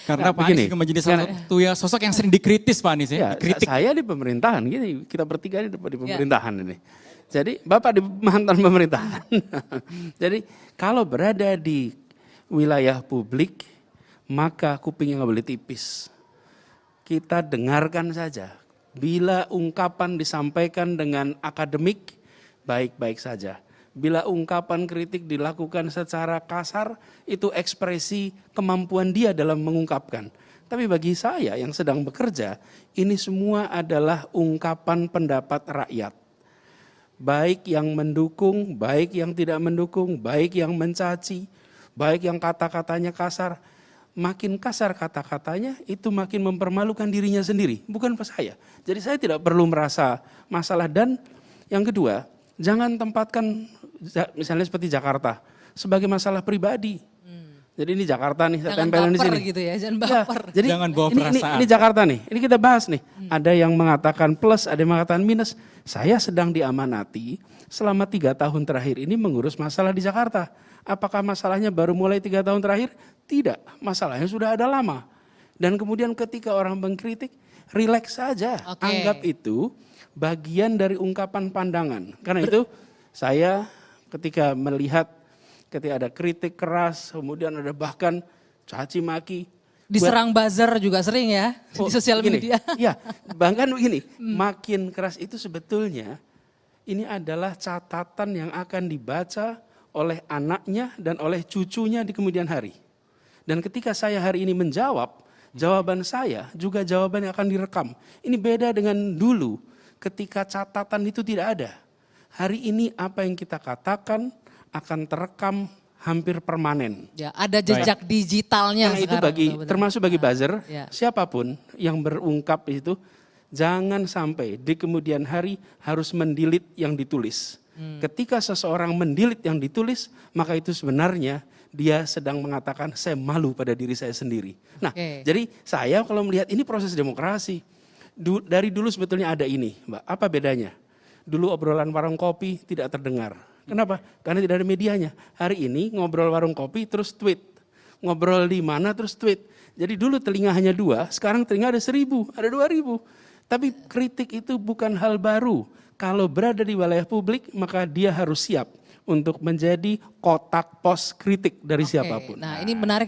Karena Pak Anies juga menjadi salah satu ya sosok yang sering dikritis Pak Anies ya. Dikritik. Saya di pemerintahan, gini kita bertiga di pemerintahan ini. Jadi Bapak di mantan pemerintahan. Jadi kalau berada di wilayah publik, maka kupingnya nggak boleh tipis. Kita dengarkan saja. Bila ungkapan disampaikan dengan akademik, baik-baik saja. Bila ungkapan kritik dilakukan secara kasar, itu ekspresi kemampuan dia dalam mengungkapkan. Tapi bagi saya yang sedang bekerja, ini semua adalah ungkapan pendapat rakyat. Baik yang mendukung, baik yang tidak mendukung, baik yang mencaci, baik yang kata-katanya kasar. Makin kasar kata-katanya, itu makin mempermalukan dirinya sendiri, bukan saya. Jadi saya tidak perlu merasa masalah. Dan yang kedua, jangan tempatkan misalnya seperti Jakarta sebagai masalah pribadi. Jadi ini Jakarta nih, saya tempelin di sini. Gitu ya, jangan baper. Ya, jadi jangan bawa perasaan. Ini Jakarta nih, ini kita bahas nih. Ada yang mengatakan plus, ada yang mengatakan minus. Saya sedang diamanati selama 3 tahun terakhir ini mengurus masalah di Jakarta. Apakah masalahnya baru mulai 3 tahun terakhir? Tidak, masalahnya sudah ada lama. Dan kemudian ketika orang mengkritik, rileks saja. Anggap itu bagian dari ungkapan pandangan. Karena itu saya ketika melihat ketika ada kritik keras, kemudian ada bahkan caci maki. Diserang buzzer juga sering ya di sosial media. Ya, bahkan begini, makin keras itu sebetulnya ini adalah catatan yang akan dibaca oleh anaknya dan oleh cucunya di kemudian hari. Dan ketika saya hari ini menjawab, jawaban saya juga jawaban yang akan direkam. Ini beda dengan dulu ketika catatan itu tidak ada. Hari ini apa yang kita katakan akan terekam hampir permanen. Ya, ada jejak digitalnya karena sekarang. Itu termasuk bagi buzzer, siapapun yang berungkap itu jangan sampai di kemudian hari harus mendelete yang ditulis. Ketika seseorang mendelete yang ditulis, maka itu sebenarnya dia sedang mengatakan saya malu pada diri saya sendiri. Nah, jadi saya kalau melihat ini proses demokrasi. Dari dulu sebetulnya ada ini, Mbak. Apa bedanya? Dulu obrolan warung kopi tidak terdengar. Kenapa? Karena tidak ada medianya. Hari ini ngobrol warung kopi terus tweet. Ngobrol di mana terus tweet. Jadi dulu telinga hanya 2, sekarang telinga ada 1.000, ada 2.000. Tapi kritik itu bukan hal baru. Kalau berada di wilayah publik, maka dia harus siap untuk menjadi kotak pos kritik dari siapapun. Nah, ini menarik.